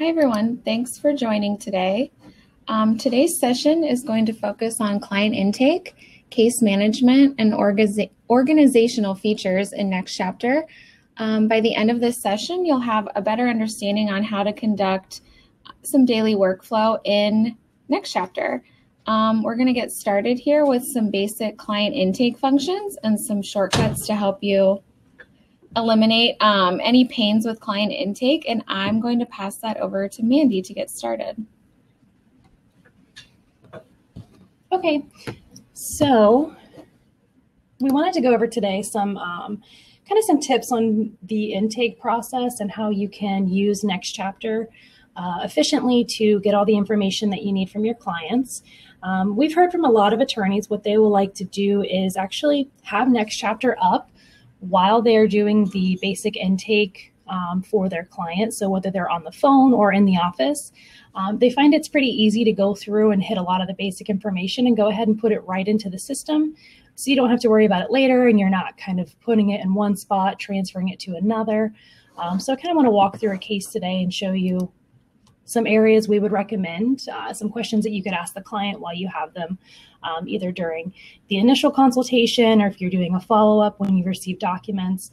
Hi everyone, thanks for joining today. Today's session is going to focus on client intake, case management, and organizational features in NextChapter. By the end of this session, you'll have a better understanding on how to conduct some daily workflow in NextChapter. We're going to get started here with some basic client intake functions and some shortcuts to help you eliminate any pains with client intake, and I'm going to pass that over to Mandy to get started. Okay, so we wanted to go over today some some tips on the intake process and how you can use NextChapter efficiently to get all the information that you need from your clients. We've heard from a lot of attorneys what they will like to do is actually have NextChapter up while they're doing the basic intake for their clients. So whether they're on the phone or in the office, they find it's pretty easy to go through and hit a lot of the basic information and go ahead and put it right into the system. So you don't have to worry about it later and you're not kind of putting it in one spot, transferring it to another. So I kind of want to walk through a case today and show you some areas we would recommend, some questions that you could ask the client while you have them, either during the initial consultation or if you're doing a follow-up when you receive documents,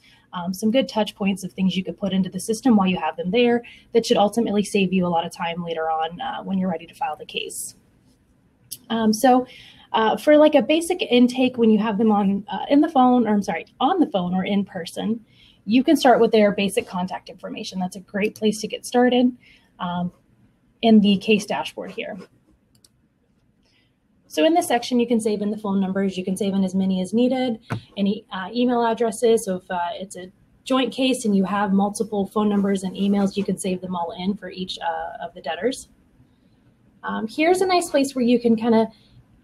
some good touch points of things you could put into the system while you have them there that should ultimately save you a lot of time later on when you're ready to file the case. For like a basic intake, when you have them on on the phone or in person, you can start with their basic contact information. That's a great place to get started. In the case dashboard here. So in this section, you can save in the phone numbers. You can save in as many as needed, any email addresses. So if it's a joint case and you have multiple phone numbers and emails, you can save them all in for each of the debtors. Here's a nice place where you can kind of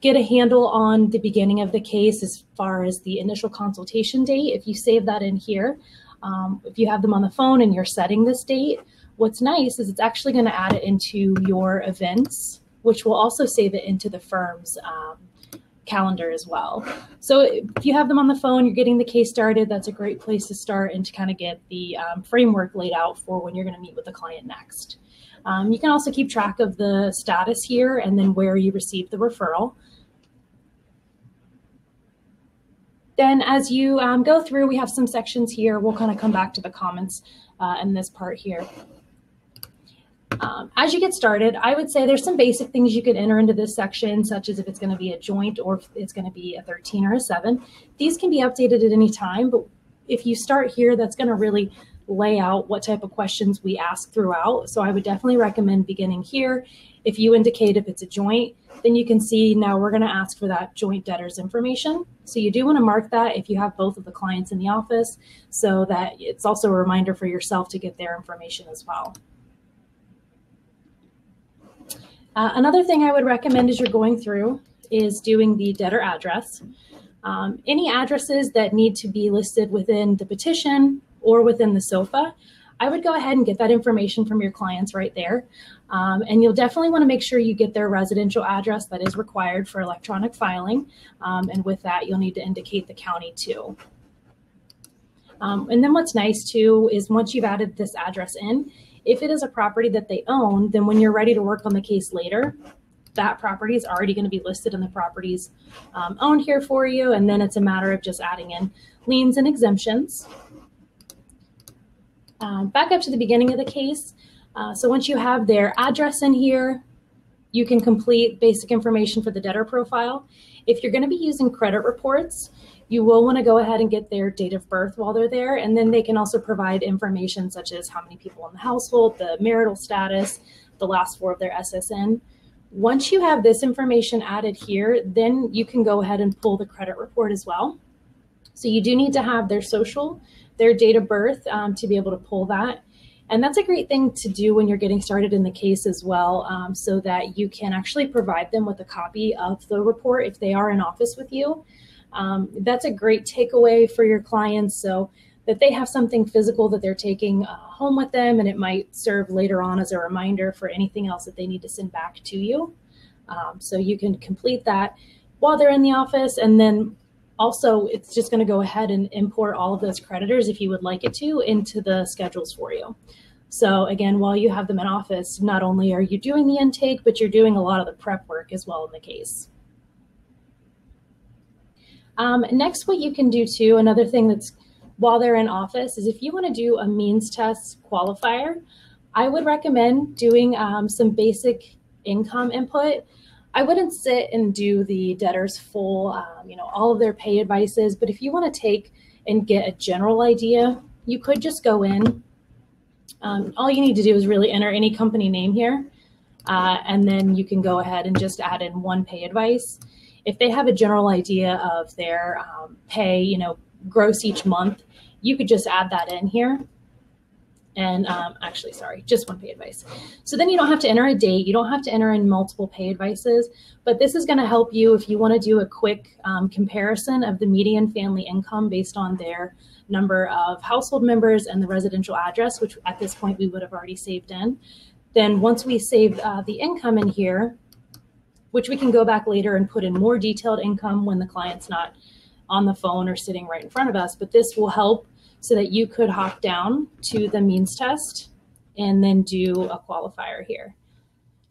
get a handle on the beginning of the case as far as the initial consultation date. If you save that in here, if you have them on the phone and you're setting this date, what's nice is it's actually going to add it into your events, which will also save it into the firm's calendar as well. So if you have them on the phone, you're getting the case started, that's a great place to start and to kind of get the framework laid out for when you're going to meet with the client next. You can also keep track of the status here and then where you received the referral. Then as you go through, we have some sections here. We'll kind of come back to the comments in this part here. As you get started, I would say there's some basic things you could enter into this section, such as if it's going to be a joint or if it's going to be a 13 or a 7. These can be updated at any time, but if you start here, that's going to really lay out what type of questions we ask throughout. So I would definitely recommend beginning here. If you indicate if it's a joint, then you can see now we're going to ask for that joint debtor's information. So you do want to mark that if you have both of the clients in the office so that it's also a reminder for yourself to get their information as well. Another thing I would recommend as you're going through is doing the debtor address. Any addresses that need to be listed within the petition or within the SOFA, I would go ahead and get that information from your clients right there. And you'll definitely want to make sure you get their residential address that is required for electronic filing. And with that, you'll need to indicate the county too. And then what's nice too is once you've added this address in, if it is a property that they own, then when you're ready to work on the case later, that property is already going to be listed in the properties owned here for you. And then it's a matter of just adding in liens and exemptions. Back up to the beginning of the case. So once you have their address in here, you can complete basic information for the debtor profile. If you're going to be using credit reports, you will want to go ahead and get their date of birth while they're there. And then they can also provide information such as how many people in the household, the marital status, the last 4 of their SSN. Once you have this information added here, then you can go ahead and pull the credit report as well. So you do need to have their social, their date of birth to be able to pull that. And that's a great thing to do when you're getting started in the case as well, so that you can actually provide them with a copy of the report if they are in office with you. That's a great takeaway for your clients so that they have something physical that they're taking home with them, and it might serve later on as a reminder for anything else that they need to send back to you. So you can complete that while they're in the office, and then also it's just going to go ahead and import all of those creditors if you would like it to into the schedules for you. So again, while you have them in office, not only are you doing the intake, but you're doing a lot of the prep work as well in the case. Next, what you can do too, another thing that's while they're in office, is if you want to do a means test qualifier, I would recommend doing some basic income input. I wouldn't sit and do the debtor's full, all of their pay advices, but if you want to take and get a general idea, you could just go in. All you need to do is really enter any company name here, and then you can go ahead and just add in one pay advice. If they have a general idea of their pay, gross each month, you could just add that in here. And just one pay advice. So then you don't have to enter a date. You don't have to enter in multiple pay advices, but this is going to help you if you want to do a quick comparison of the median family income based on their number of household members and the residential address, which at this point we would have already saved in. Then once we save the income in here, which we can go back later and put in more detailed income when the client's not on the phone or sitting right in front of us, but this will help so that you could hop down to the means test and then do a qualifier here.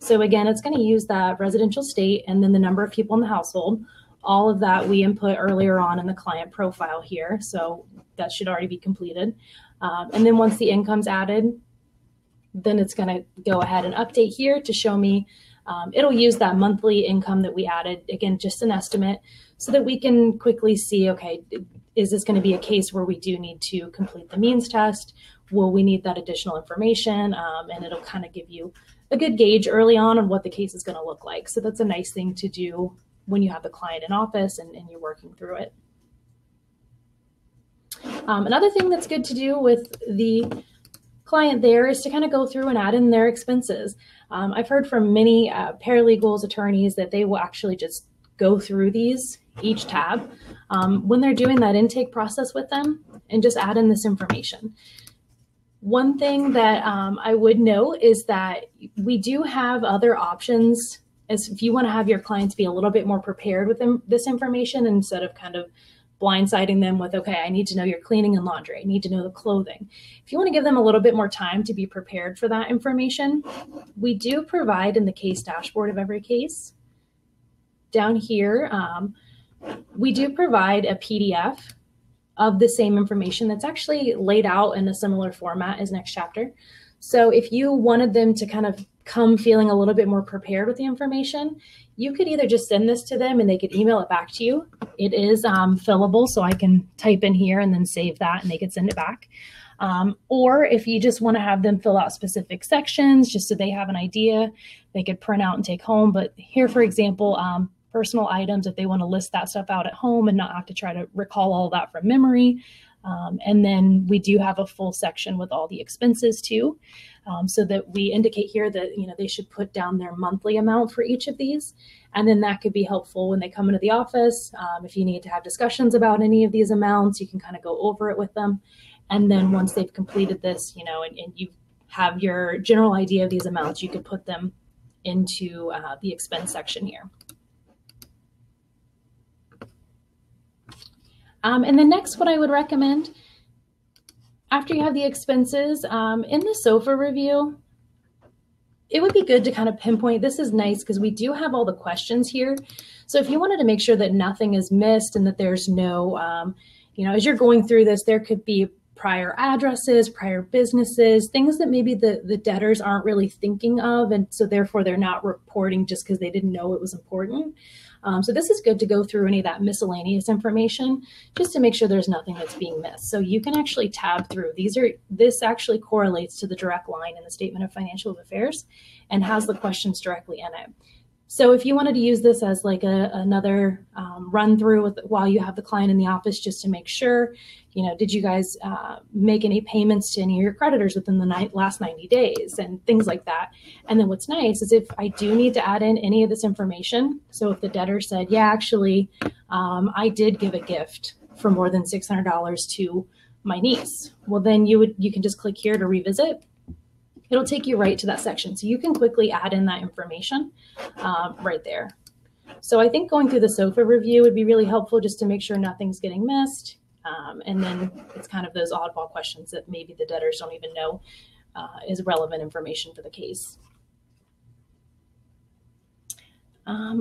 So again, it's going to use that residential state and then the number of people in the household. All of that we input earlier on in the client profile here, so that should already be completed. And then once the income's added, then it's going to go ahead and update here to show me. It'll use that monthly income that we added, again, just an estimate, so that we can quickly see, okay, is this going to be a case where we do need to complete the means test? Will we need that additional information? And it'll kind of give you a good gauge early on what the case is going to look like. So that's a nice thing to do when you have the client in office and you're working through it. Another thing that's good to do with the client there is to kind of go through and add in their expenses. I've heard from many paralegals, attorneys, that they will actually just go through these, each tab, when they're doing that intake process with them and just add in this information. One thing that I would note is that we do have other options as if you want to have your clients be a little bit more prepared with this information instead of kind of blindsiding them with, okay, I need to know your cleaning and laundry. I need to know the clothing. If you want to give them a little bit more time to be prepared for that information, we do provide in the case dashboard of every case. Down here, we do provide a PDF of the same information that's actually laid out in a similar format as NextChapter. So if you wanted them to kind of come feeling a little bit more prepared with the information, you could either just send this to them and they could email it back to you. It is fillable, so I can type in here and then save that and they could send it back. Or if you just want to have them fill out specific sections just so they have an idea, they could print out and take home. But here, for example, personal items, if they want to list that stuff out at home and not have to try to recall all that from memory. And then we do have a full section with all the expenses too, so that we indicate here that they should put down their monthly amount for each of these. And then that could be helpful when they come into the office. If you need to have discussions about any of these amounts, you can kind of go over it with them. And then once they've completed this, and you have your general idea of these amounts, you could put them into the expense section here. And then next, what I would recommend, after you have the expenses, in the SOFA review, it would be good to kind of pinpoint, this is nice because we do have all the questions here. So if you wanted to make sure that nothing is missed and that there's no, as you're going through this, there could be prior addresses, prior businesses, things that maybe the debtors aren't really thinking of. And so therefore they're not reporting just because they didn't know it was important. So this is good to go through any of that miscellaneous information just to make sure there's nothing that's being missed. So you can actually tab through. This actually correlates to the direct line in the Statement of Financial Affairs and has the questions directly in it. So if you wanted to use this as like another run through while you have the client in the office, just to make sure, did you guys make any payments to any of your creditors within the last 90 days and things like that. And then what's nice is if I do need to add in any of this information. So if the debtor said, yeah, actually, I did give a gift for more than $600 to my niece. Well, then you can just click here to revisit. It'll take you right to that section. So you can quickly add in that information right there. So I think going through the SOFA review would be really helpful just to make sure nothing's getting missed. And then it's kind of those oddball questions that maybe the debtors don't even know is relevant information for the case.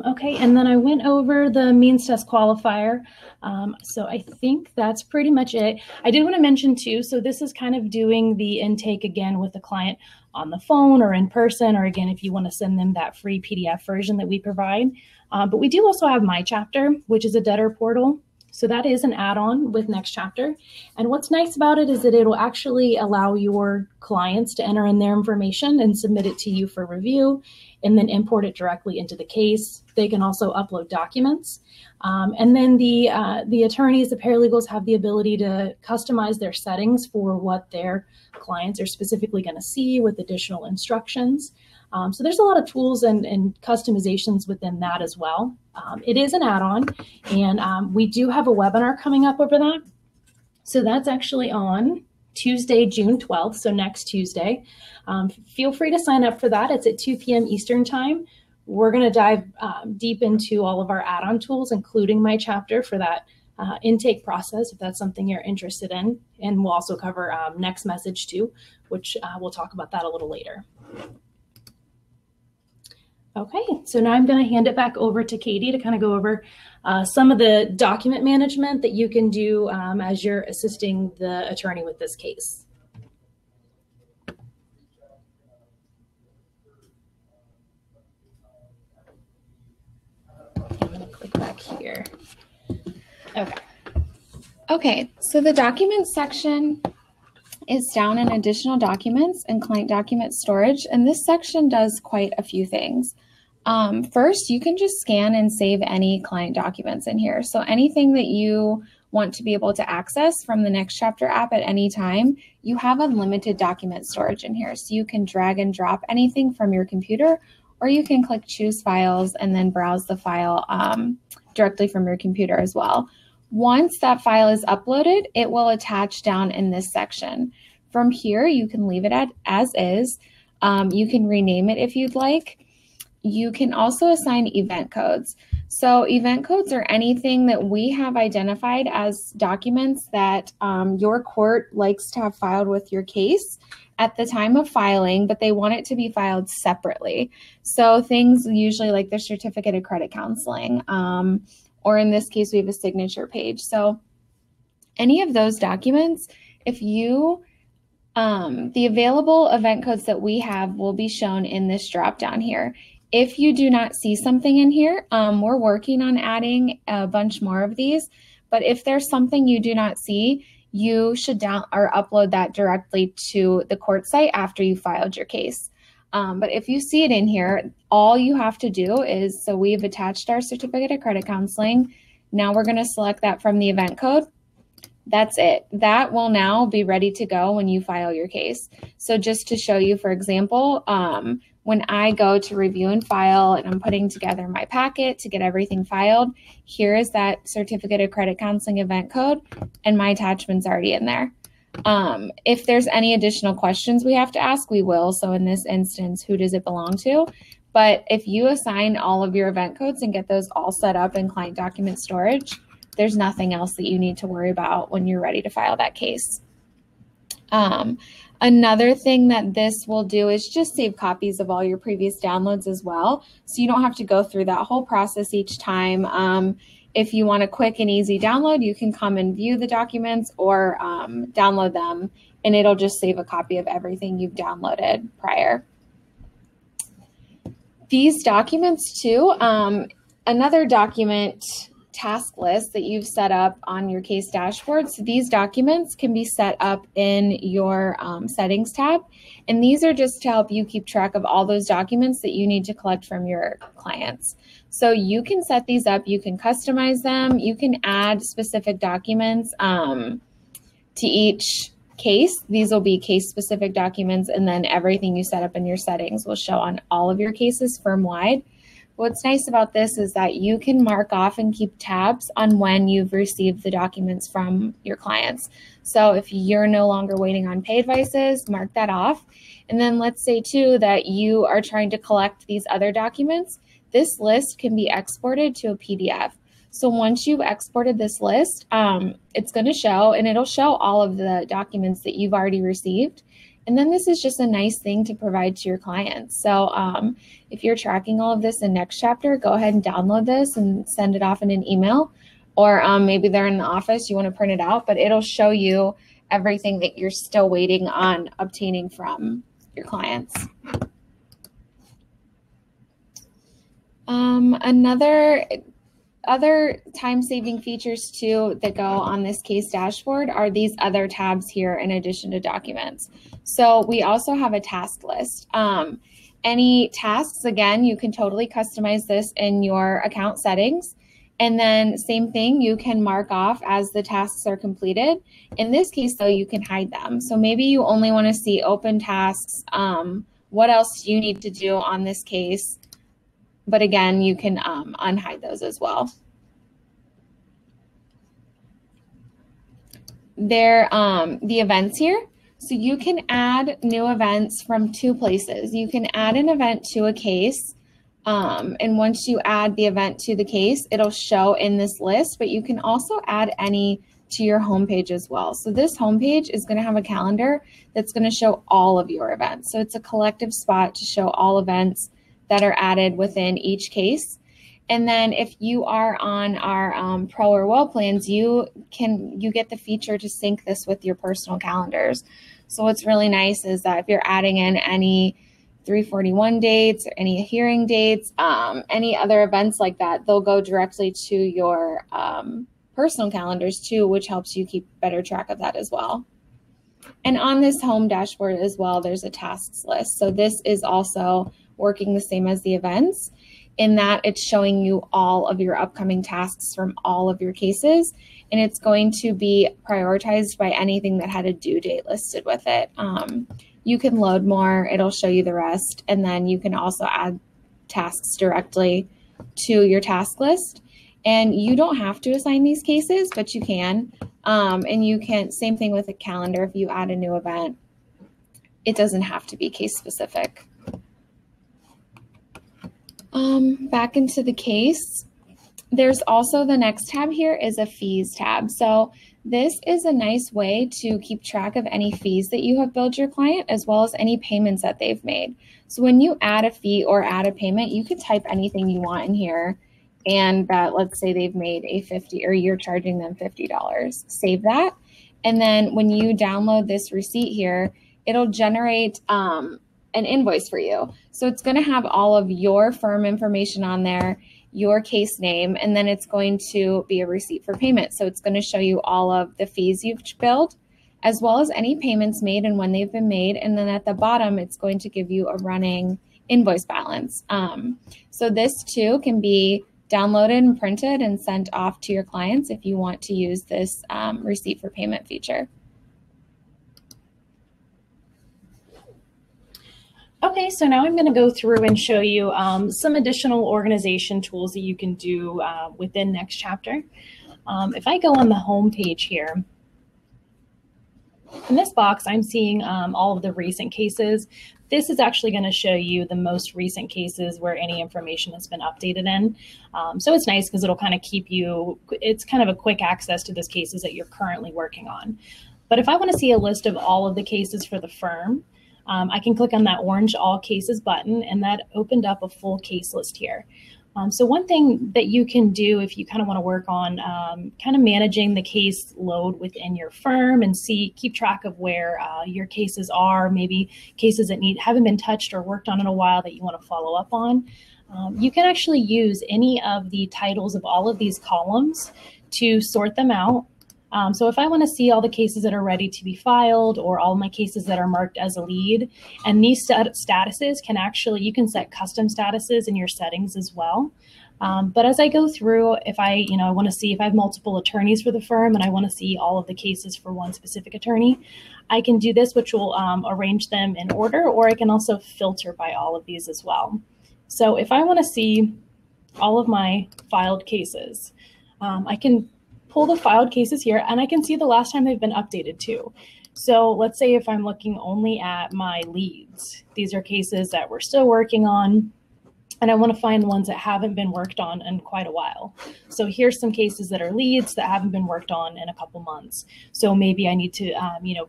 Okay, and then I went over the means test qualifier. So I think that's pretty much it. I did want to mention too, so this is kind of doing the intake again with the client on the phone or in person, or again, if you want to send them that free PDF version that we provide. But we do also have NextChapter, which is a debtor portal. So that is an add-on with NextChapter. And what's nice about it is that it'll actually allow your clients to enter in their information and submit it to you for review, and then import it directly into the case. They can also upload documents. And then the attorneys, the paralegals, have the ability to customize their settings for what their clients are specifically going to see with additional instructions. So there's a lot of tools and customizations within that as well. It is an add-on, and we do have a webinar coming up over that. So that's actually on Tuesday, June 12th, so next Tuesday. Feel free to sign up for that. It's at 2 p.m. Eastern Time. We're going to dive deep into all of our add-on tools, including NextChapter for that intake process, if that's something you're interested in. And we'll also cover next message too, which we'll talk about that a little later. Okay, so now I'm going to hand it back over to Katie to kind of go over some of the document management that you can do as you're assisting the attorney with this case. I'm going to click back here. Okay. Okay, so the documents section is down in additional documents and client document storage, and this section does quite a few things. First, you can just scan and save any client documents in here. So anything that you want to be able to access from the NextChapter app at any time, you have unlimited document storage in here. So you can drag and drop anything from your computer, or you can click choose files and then browse the file directly from your computer as well. Once that file is uploaded, it will attach down in this section. From here, you can leave it as is. You can rename it if you'd like. You can also assign event codes. So event codes are anything that we have identified as documents that your court likes to have filed with your case at the time of filing, but they want it to be filed separately. So things usually like the certificate of credit counseling, or in this case, we have a signature page. So any of those documents, if you, the available event codes that we have will be shown in this drop down here. If you do not see something in here, we're working on adding a bunch more of these, but if there's something you do not see, you should upload that directly to the court site after you filed your case. But if you see it in here, all you have to do is, so we've attached our certificate of credit counseling. Now we're going to select that from the event code. That's it. That will now be ready to go when you file your case. So just to show you, for example, when I go to review and file and I'm putting together my packet to get everything filed, here is that certificate of credit counseling event code, and my attachment's already in there. If there's any additional questions we have to ask, we will. So in this instance, who does it belong to? But if you assign all of your event codes and get those all set up in client document storage, there's nothing else that you need to worry about when you're ready to file that case. Another thing that this will do is just save copies of all your previous downloads as well. So you don't have to go through that whole process each time. If you want a quick and easy download, you can come and view the documents or download them, and it'll just save a copy of everything you've downloaded prior. These documents too, another document task list that you've set up on your case dashboard. So these documents can be set up in your settings tab. And these are just to help you keep track of all those documents that you need to collect from your clients. So you can set these up, you can customize them, you can add specific documents to each case. These will be case specific documents, and then everything you set up in your settings will show on all of your cases firm-wide. What's nice about this is that you can mark off and keep tabs on when you've received the documents from your clients. So if you're no longer waiting on pay advices, mark that off. And then let's say too that you are trying to collect these other documents. This list can be exported to a PDF. So once you've exported this list, it's going to show, and it'll show all of the documents that you've already received. And then this is just a nice thing to provide to your clients. So if you're tracking all of this in NextChapter, go ahead and download this and send it off in an email. Or maybe they're in the office, you want to print it out, but it'll show you everything that you're still waiting on obtaining from your clients. Other time-saving features too that go on this case dashboard are these other tabs here in addition to documents. So we also have a task list. Any tasks, again, you can totally customize this in your account settings. And then same thing, you can mark off as the tasks are completed. In this case though, you can hide them. So maybe you only want to see open tasks. What else do you need to do on this case? But again, you can unhide those as well. They're the events here. So you can add new events from two places. You can add an event to a case. And once you add the event to the case, it'll show in this list, but you can also add any to your homepage as well. So this homepage is going to have a calendar that's going to show all of your events. So it's a collective spot to show all events that are added within each case. And then if you are on our Pro or Well plans, you get the feature to sync this with your personal calendars. So what's really nice is that if you're adding in any 341 dates or any hearing dates, any other events like that, they'll go directly to your personal calendars too, which helps you keep better track of that as well. And on this home dashboard as well, there's a tasks list. So this is also working the same as the events in that it's showing you all of your upcoming tasks from all of your cases, and it's going to be prioritized by anything that had a due date listed with it. You can load more, it'll show you the rest, and then you can also add tasks directly to your task list. And you don't have to assign these cases, but you can. And you can, same thing with a calendar, if you add a new event, it doesn't have to be case specific. Back into the case, there's also the next tab here is a fees tab. So this is a nice way to keep track of any fees that you have billed your client as well as any payments that they've made. So when you add a fee or add a payment, you could type anything you want in here, and that, let's say they've made a $50 or you're charging them $50. Save that. And then when you download this receipt here, it'll generate an invoice for you. So it's going to have all of your firm information on there, your case name, and then it's going to be a receipt for payment. So it's going to show you all of the fees you've billed, as well as any payments made and when they've been made. And then at the bottom, it's going to give you a running invoice balance. So this too can be downloaded and printed and sent off to your clients if you want to use this receipt for payment feature. Okay, so now I'm going to go through and show you some additional organization tools that you can do within NextChapter. If I go on the home page here, in this box, I'm seeing all of the recent cases. This is actually going to show you the most recent cases where any information has been updated in. So it's nice because it'll kind of keep you, it's kind of a quick access to those cases that you're currently working on. But if I want to see a list of all of the cases for the firm, I can click on that orange All Cases button, and that opened up a full case list here. So one thing that you can do if you kind of want to work on kind of managing the case load within your firm and keep track of where your cases are, maybe cases that haven't been touched or worked on in a while that you want to follow up on, you can actually use any of the titles of all of these columns to sort them out. So if I want to see all the cases that are ready to be filed or all my cases that are marked as a lead, and these statuses can actually, you can set custom statuses in your settings as well. But as I go through, if I want to see if I have multiple attorneys for the firm and I want to see all of the cases for one specific attorney, I can do this, which will arrange them in order, or I can also filter by all of these as well. So if I want to see all of my filed cases, I can pull the filed cases here, and I can see the last time they've been updated too. So let's say if I'm looking only at my leads, these are cases that we're still working on. and I want to find ones that haven't been worked on in quite a while. So here's some cases that are leads that haven't been worked on in a couple months. So maybe I need to,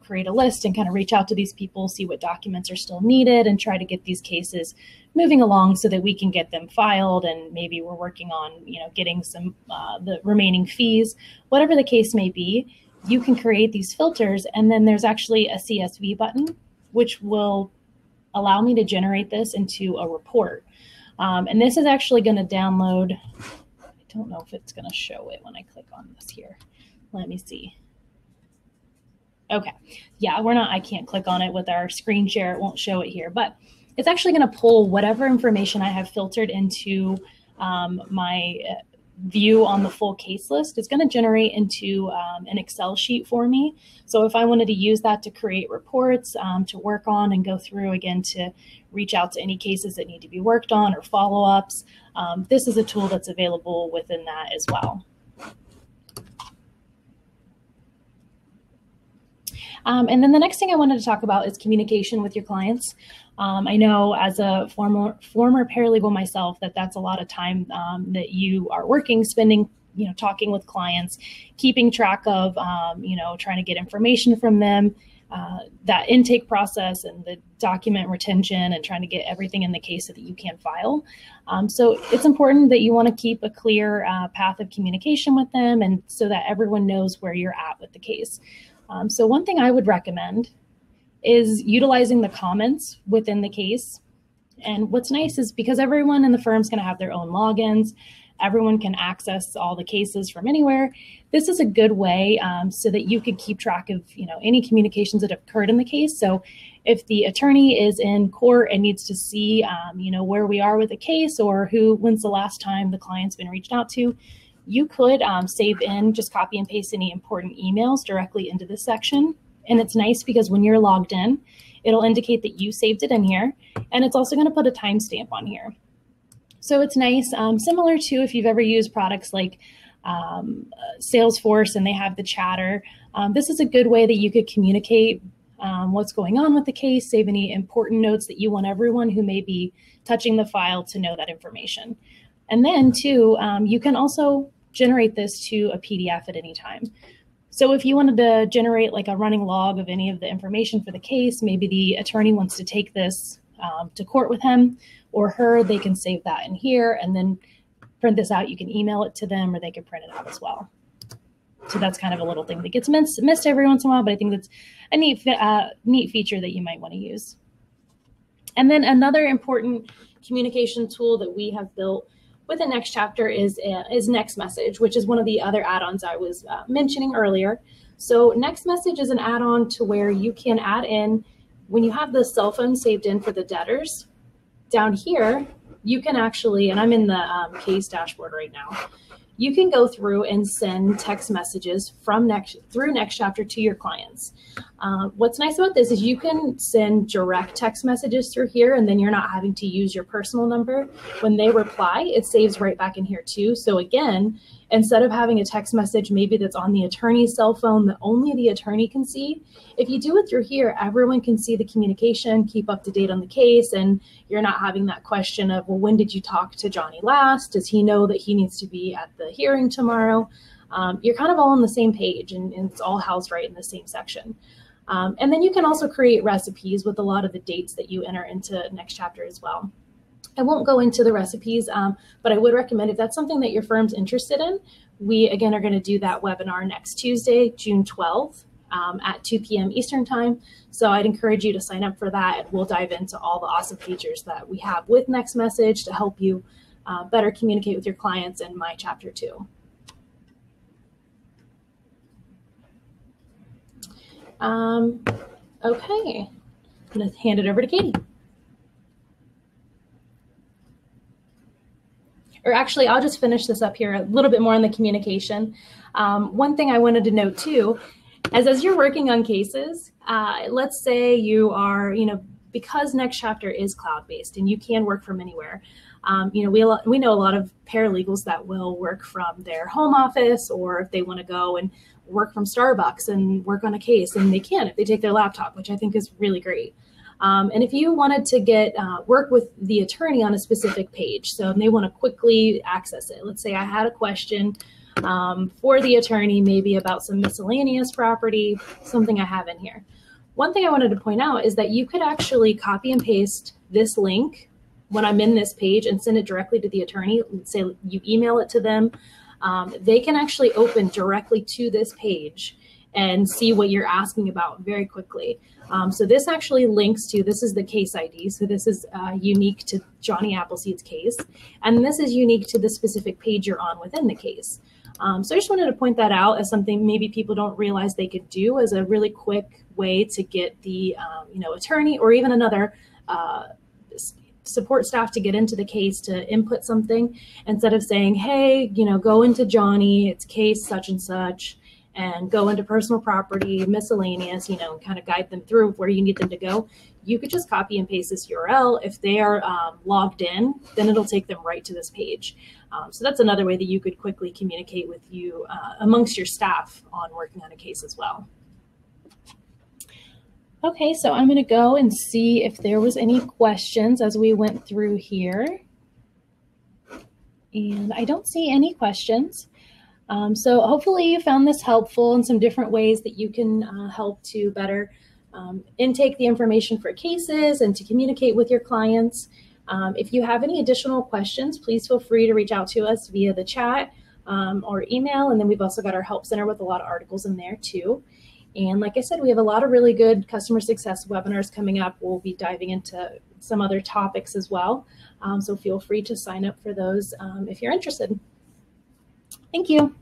create a list and kind of reach out to these people, see what documents are still needed, and try to get these cases moving along so that we can get them filed. And maybe we're working on, getting some the remaining fees, whatever the case may be. You can create these filters, and then there's actually a CSV button, which will allow me to generate this into a report. And this is actually going to download. I don't know if it's going to show it when I click on this here. Let me see. Okay. Yeah, I can't click on it with our screen share. It won't show it here, but it's actually going to pull whatever information I have filtered into my view on the full case list. It's going to generate into an Excel sheet for me. So if I wanted to use that to create reports, to work on and go through again to reach out to any cases that need to be worked on or follow-ups, this is a tool that's available within that as well. And then the next thing I wanted to talk about is communication with your clients. I know as a former paralegal myself that's a lot of time that you are spending, talking with clients, keeping track of, trying to get information from them, that intake process and the document retention and trying to get everything in the case so that you can file. So it's important that you want to keep a clear path of communication with them, and so that everyone knows where you're at with the case. So one thing I would recommend is utilizing the comments within the case. And what's nice is because everyone in the firm is going to have their own logins, everyone can access all the cases from anywhere. This is a good way so that you can keep track of any communications that have occurred in the case. So if the attorney is in court and needs to see where we are with the case, or when's the last time the client's been reached out to, you could save in, just copy and paste any important emails directly into this section. And it's nice because when you're logged in, it'll indicate that you saved it in here. And it's also going to put a timestamp on here. So it's nice, similar to if you've ever used products like Salesforce and they have the chatter. This is a good way that you could communicate what's going on with the case, save any important notes that you want everyone who may be touching the file to know that information. And then too, you can also generate this to a PDF at any time. So if you wanted to generate like a running log of any of the information for the case, maybe the attorney wants to take this to court with him or her, they can save that in here and then print this out. You can email it to them or they can print it out as well. So that's kind of a little thing that gets missed every once in a while, but I think that's a neat feature that you might want to use. And then another important communication tool that we have built with the NextChapter is NextMessage, which is one of the other add-ons I was mentioning earlier. So NextMessage is an add-on to where you can add in, when you have the cell phone saved in for the debtors, down here, you can actually, and I'm in the case dashboard right now, you can go through and send text messages through NextChapter to your clients. What's nice about this is you can send direct text messages through here, and then you're not having to use your personal number. When they reply, it saves right back in here too. So again, instead of having a text message maybe that's on the attorney's cell phone that only the attorney can see, if you do it through here, everyone can see the communication, keep up to date on the case, and you're not having that question of, well, when did you talk to Johnny last? Does he know that he needs to be at the hearing tomorrow? You're kind of all on the same page, and it's all housed right in the same section. And then you can also create recipes with a lot of the dates that you enter into NextChapter as well. I won't go into the recipes, but I would recommend if that's something that your firm's interested in, we again are going to do that webinar next Tuesday, June 12th at 2 p.m. Eastern time. So I'd encourage you to sign up for that, and we'll dive into all the awesome features that we have with NextMessage to help you better communicate with your clients in my chapter 2. Okay, I'm going to hand it over to Katie. Or actually, I'll just finish this up here a little bit more on the communication. One thing I wanted to note too, as you're working on cases, let's say you are, because NextChapter is cloud-based and you can work from anywhere. We know a lot of paralegals that will work from their home office, or if they want to go and work from Starbucks and work on a case, and they can if they take their laptop, which I think is really great. And if you wanted to get work with the attorney on a specific page, so they want to quickly access it. Let's say I had a question for the attorney, maybe about some miscellaneous property, something I have in here. One thing I wanted to point out is that you could actually copy and paste this link when I'm in this page and send it directly to the attorney. Let's say you email it to them. They can actually open directly to this page and see what you're asking about very quickly. So this actually links to, this is the case ID. So this is unique to Johnny Appleseed's case. And this is unique to the specific page you're on within the case. So I just wanted to point that out as something maybe people don't realize they could do as a really quick way to get the attorney or even another support staff to get into the case to input something, instead of saying, hey, go into Johnny, it's case such and such, and go into personal property, miscellaneous, and kind of guide them through where you need them to go. You could just copy and paste this URL. If they are logged in, then it'll take them right to this page. So that's another way that you could quickly communicate with you amongst your staff on working on a case as well. Okay, so I'm going to go and see if there was any questions as we went through here. And I don't see any questions. So hopefully you found this helpful in some different ways that you can help to better intake the information for cases and to communicate with your clients. If you have any additional questions, please feel free to reach out to us via the chat or email. And then we've also got our help center with a lot of articles in there too. And like I said, we have a lot of really good customer success webinars coming up. We'll be diving into some other topics as well. So feel free to sign up for those if you're interested. Thank you.